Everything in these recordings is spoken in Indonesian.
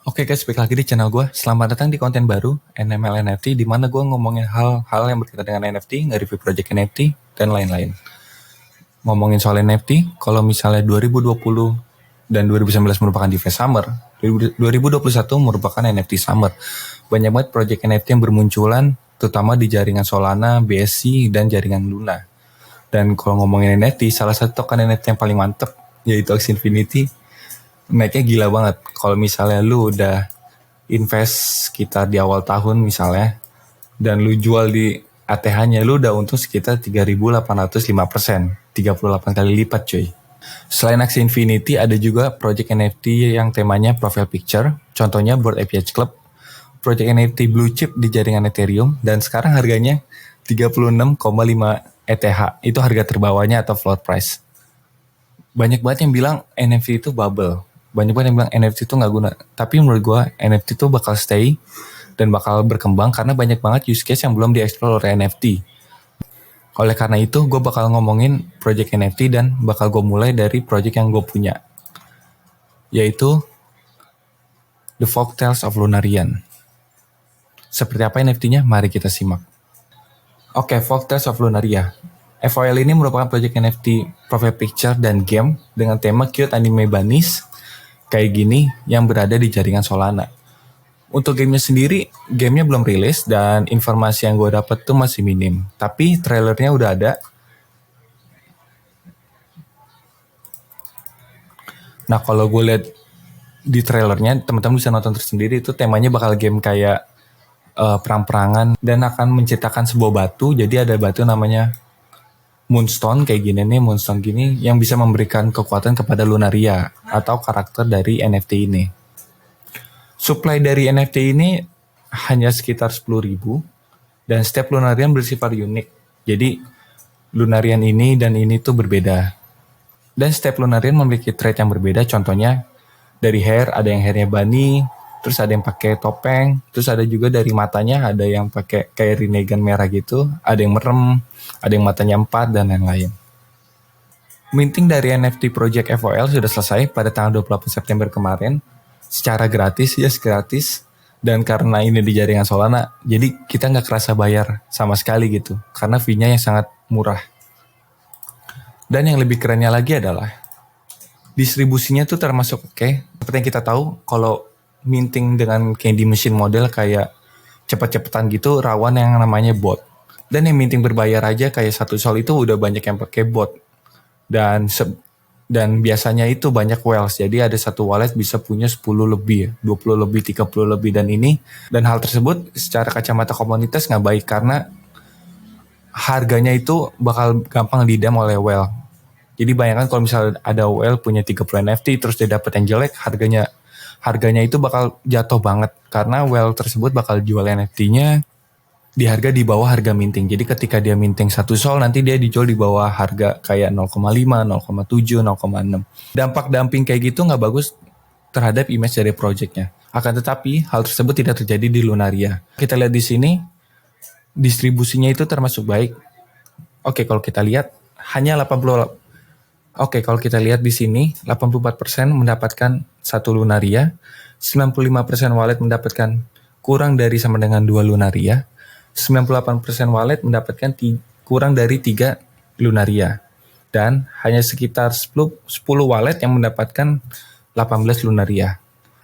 Oke guys, balik lagi di channel gue. Selamat datang di konten baru NML NFT, di mana gue ngomongin hal-hal yang berkaitan dengan NFT, nge-review project NFT, dan lain-lain. Ngomongin soal NFT, kalau misalnya 2020 dan 2019 merupakan Device Summer, 2021 merupakan NFT Summer. Banyak banget project NFT yang bermunculan, terutama di jaringan Solana, BSC, dan jaringan Luna. Dan kalau ngomongin NFT, salah satu token NFT yang paling mantep, yaitu Axie Infinity, naiknya gila banget. Kalau misalnya lu udah invest sekitar di awal tahun misalnya, dan lu jual di ATH-nya, lu udah untung sekitar 3.805%, 38 kali lipat cuy. Selain Axie Infinity, ada juga project NFT yang temanya profile picture, contohnya Bored Ape Yacht Club, project NFT blue chip di jaringan Ethereum, dan sekarang harganya 36,5 ETH, itu harga terbawahnya atau floor price. Banyak banget yang bilang NFT itu bubble. Banyak banget yang bilang NFT itu nggak guna. Tapi menurut gue NFT itu bakal stay dan bakal berkembang karena banyak banget use case yang belum dieksplor oleh NFT. Oleh karena itu gue bakal ngomongin project NFT dan bakal gue mulai dari project yang gue punya. Yaitu The Folktales of Lunarian. Seperti apa NFT-nya? Mari kita simak. Oke, Folktales of Lunaria. FOL ini merupakan project NFT profile picture dan game dengan tema cute anime bunnies kayak gini yang berada di jaringan Solana. Untuk gamenya sendiri, gamenya belum rilis dan informasi yang gue dapet tuh masih minim. Tapi trailernya udah ada. Nah kalau gue lihat di trailernya, teman-teman bisa nonton tersendiri, itu temanya bakal game kayak perang-perangan dan akan menciptakan sebuah batu. Jadi ada batu namanya Moonstone kayak gini nih, Moonstone gini yang bisa memberikan kekuatan kepada Lunaria atau karakter dari NFT ini. Supply dari NFT ini hanya sekitar 10.000 dan setiap Lunarian bersifat unik. Jadi Lunarian ini dan ini tuh berbeda. Dan setiap Lunarian memiliki trait yang berbeda. Contohnya dari hair, ada yang hairnya bunny, terus ada yang pakai topeng, terus ada juga dari matanya, ada yang pakai kayak Rinnegan merah gitu, ada yang merem, ada yang matanya 4 dan lain-lain. Minting dari NFT Project FOL sudah selesai pada tanggal 28 September kemarin, secara gratis, yes gratis, dan karena ini di jaringan Solana, jadi kita nggak kerasa bayar sama sekali gitu, karena fee-nya yang sangat murah. Dan yang lebih kerennya lagi adalah, distribusinya tuh termasuk oke. Seperti yang kita tahu, kalau minting dengan candy machine model kayak cepet-cepetan gitu, rawan yang namanya bot. Dan yang minting berbayar aja kayak 1 sol itu udah banyak yang pakai bot. Dan biasanya itu banyak whales. Jadi ada satu wallet bisa punya 10 lebih, 20 lebih, 30 lebih dan ini. Dan hal tersebut secara kacamata komunitas nggak baik karena harganya itu bakal gampang didam oleh whale. Jadi bayangkan kalau misalnya ada whale punya 30 NFT terus dia dapet yang jelek, harganya itu bakal jatuh banget karena whale tersebut bakal jual NFT-nya di harga di bawah harga minting. Jadi ketika dia minting 1 sol, nanti dia dijual di bawah harga kayak 0,5, 0,7, 0,6. Dampak dumping kayak gitu nggak bagus terhadap image dari projectnya. Akan tetapi, hal tersebut tidak terjadi di Lunaria. Kita lihat di sini, distribusinya itu termasuk baik. Oke, kalau kita lihat, hanya 80. Oke, kalau kita lihat di sini, 84% mendapatkan 1 Lunaria, 95% wallet mendapatkan kurang dari sama dengan 2 Lunaria, 98% wallet mendapatkan kurang dari 3 Lunaria. Dan hanya sekitar 10 wallet yang mendapatkan 18 Lunaria.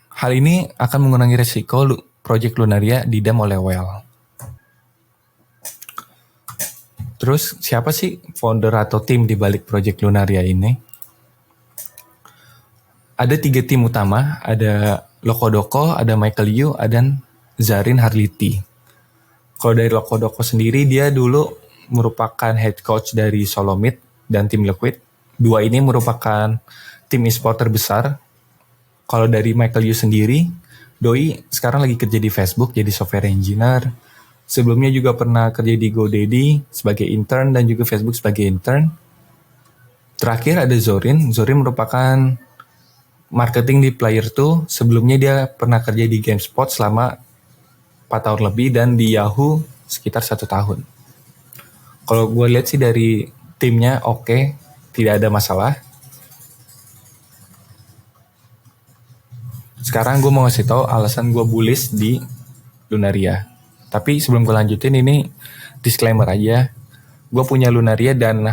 Hal ini akan mengurangi resiko project Lunaria didam oleh whale. Terus siapa sih founder atau tim di balik project Lunaria ini? Ada 3 tim utama, ada Lokodoko, ada Michael Yu, dan Zarin Harliti. Kalau dari Lokodoko sendiri, dia dulu merupakan head coach dari Solomid dan tim Liquid. 2 ini merupakan tim e-sport terbesar. Kalau dari Michael Yu sendiri, Doi sekarang lagi kerja di Facebook jadi software engineer. Sebelumnya juga pernah kerja di GoDaddy sebagai intern dan juga Facebook sebagai intern. Terakhir ada Zorin. Zorin merupakan marketing di Player2. Sebelumnya dia pernah kerja di GameSpot selama 4 tahun lebih dan di Yahoo sekitar 1 tahun. Kalau gue lihat sih dari timnya oke, tidak ada masalah. Sekarang gue mau ngasih tahu alasan gue bullish di Lunaria. Tapi sebelum gue lanjutin, ini disclaimer aja. Gue punya Lunaria dan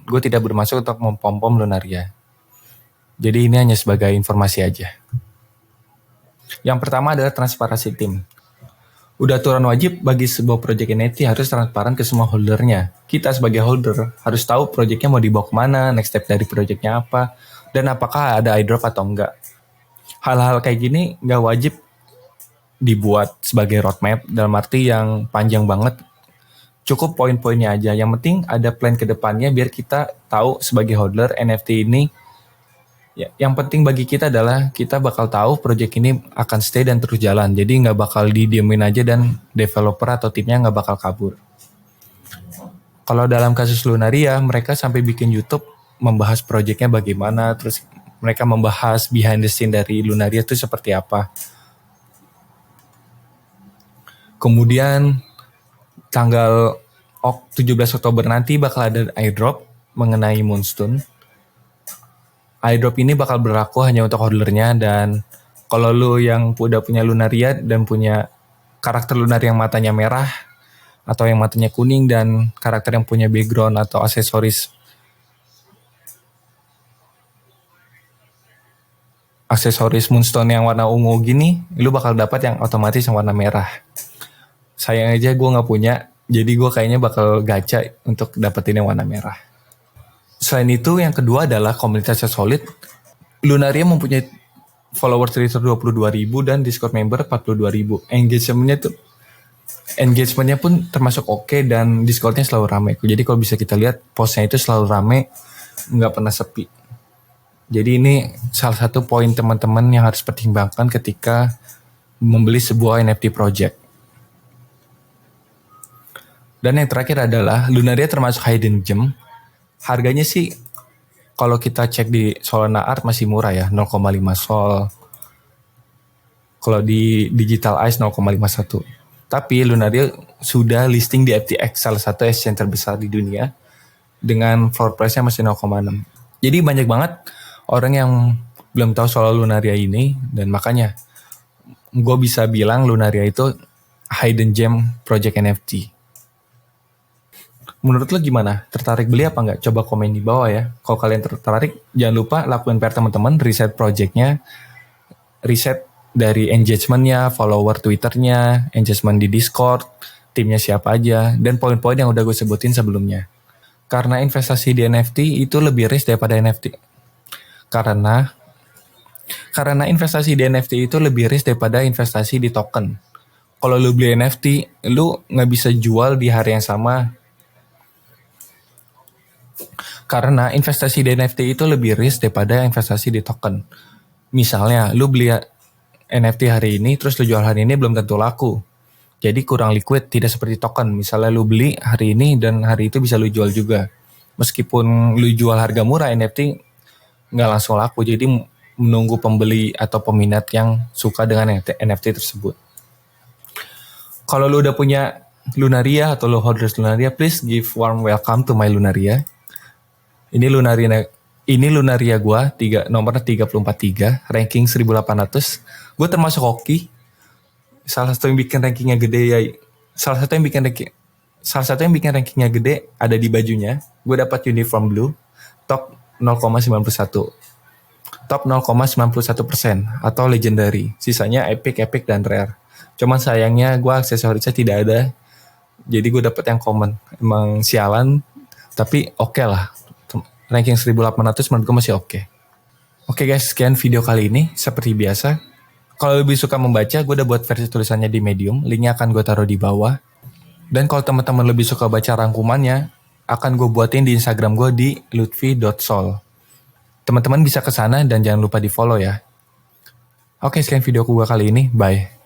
gue tidak bermaksud untuk mempom-pom Lunaria. Jadi ini hanya sebagai informasi aja. Yang pertama adalah transparansi tim. Udah aturan wajib bagi sebuah project NFT harus transparan ke semua holdernya. Kita sebagai holder harus tahu projectnya mau dibawa kemana, next step dari projectnya apa, dan apakah ada airdrop atau enggak. Hal-hal kayak gini nggak wajib dibuat sebagai roadmap dalam arti yang panjang banget. Cukup poin-poinnya aja. Yang penting ada plan ke depannya biar kita tahu sebagai holder NFT ini. Ya, yang penting bagi kita adalah kita bakal tahu project ini akan stay dan terus jalan. Jadi nggak bakal didiemin aja dan developer atau timnya nggak bakal kabur. Kalau dalam kasus Lunaria, mereka sampai bikin YouTube membahas projectnya bagaimana, terus mereka membahas behind the scene dari Lunaria itu seperti apa. Kemudian tanggal 17 Oktober nanti bakal ada airdrop mengenai Moonstone. Airdrop ini bakal berlaku hanya untuk holdernya, dan kalau lu yang udah punya Lunaria dan punya karakter Lunaria yang matanya merah atau yang matanya kuning dan karakter yang punya background atau aksesoris Moonstone yang warna ungu gini, lu bakal dapat yang otomatis yang warna merah. Sayang aja gue nggak punya, jadi gue kayaknya bakal gacha untuk dapetin yang warna merah. Selain itu, yang kedua adalah komunitasnya solid. Lunaria mempunyai follower Twitter 22.000 dan Discord member 42.000. Engagementnya pun termasuk oke dan Discordnya selalu ramai. Jadi kalau bisa kita lihat postnya itu selalu ramai, nggak pernah sepi. Jadi ini salah satu poin teman-teman yang harus pertimbangkan ketika membeli sebuah NFT project. Dan yang terakhir adalah Lunaria termasuk hidden gem. Harganya sih kalau kita cek di Solana Art masih murah ya, 0,5 Sol. Kalau di Digital Eyes 0,51. Tapi Lunaria sudah listing di FTX, salah satu exchange terbesar di dunia, dengan floor price-nya masih 0,6. Jadi banyak banget orang yang belum tahu soal Lunaria ini, dan makanya gue bisa bilang Lunaria itu hidden gem project NFT. Menurut lo gimana? Tertarik beli apa nggak? Coba komen di bawah ya. Kalau kalian tertarik, jangan lupa lakuin PR teman-teman, riset projectnya, riset dari engagementnya, follower Twitternya, engagement di Discord, timnya siapa aja, dan poin-poin yang udah gue sebutin sebelumnya. Karena investasi di NFT itu lebih risk daripada NFT. Karena investasi di NFT itu lebih risk daripada investasi di token. Kalau lu beli NFT, lu nggak bisa jual di hari yang sama. Karena investasi di NFT itu lebih risk daripada investasi di token. Misalnya, lu beli NFT hari ini, terus lu jual hari ini belum tentu laku. Jadi kurang liquid, tidak seperti token. Misalnya lu beli hari ini dan hari itu bisa lu jual juga. Meskipun lu jual harga murah, NFT nggak langsung laku. Jadi menunggu pembeli atau peminat yang suka dengan NFT tersebut. Kalau lu udah punya Lunaria atau lu holders Lunaria, please give warm welcome to my Lunaria. Ini Lunaria gue, nomornya 343, ranking 1800. Gue termasuk hoki. Salah satu yang bikin rankingnya gede ada di bajunya. Gue dapat uniform blue, top 0,91%. Top 0,91% atau legendary. Sisanya epic dan rare. Cuman sayangnya gue aksesorisnya tidak ada. Jadi gue dapat yang common. Emang sialan, tapi oke lah. Ranking 1800 menurut gue masih oke. Oke guys, sekian video kali ini. Seperti biasa, kalau lebih suka membaca, gue udah buat versi tulisannya di Medium. Linknya akan gue taruh di bawah. Dan kalau teman-teman lebih suka baca rangkumannya, akan gue buatin di Instagram gue di lutfi.sol. Teman-teman bisa ke sana dan jangan lupa di follow ya. Oke, sekian video gue kali ini. Bye.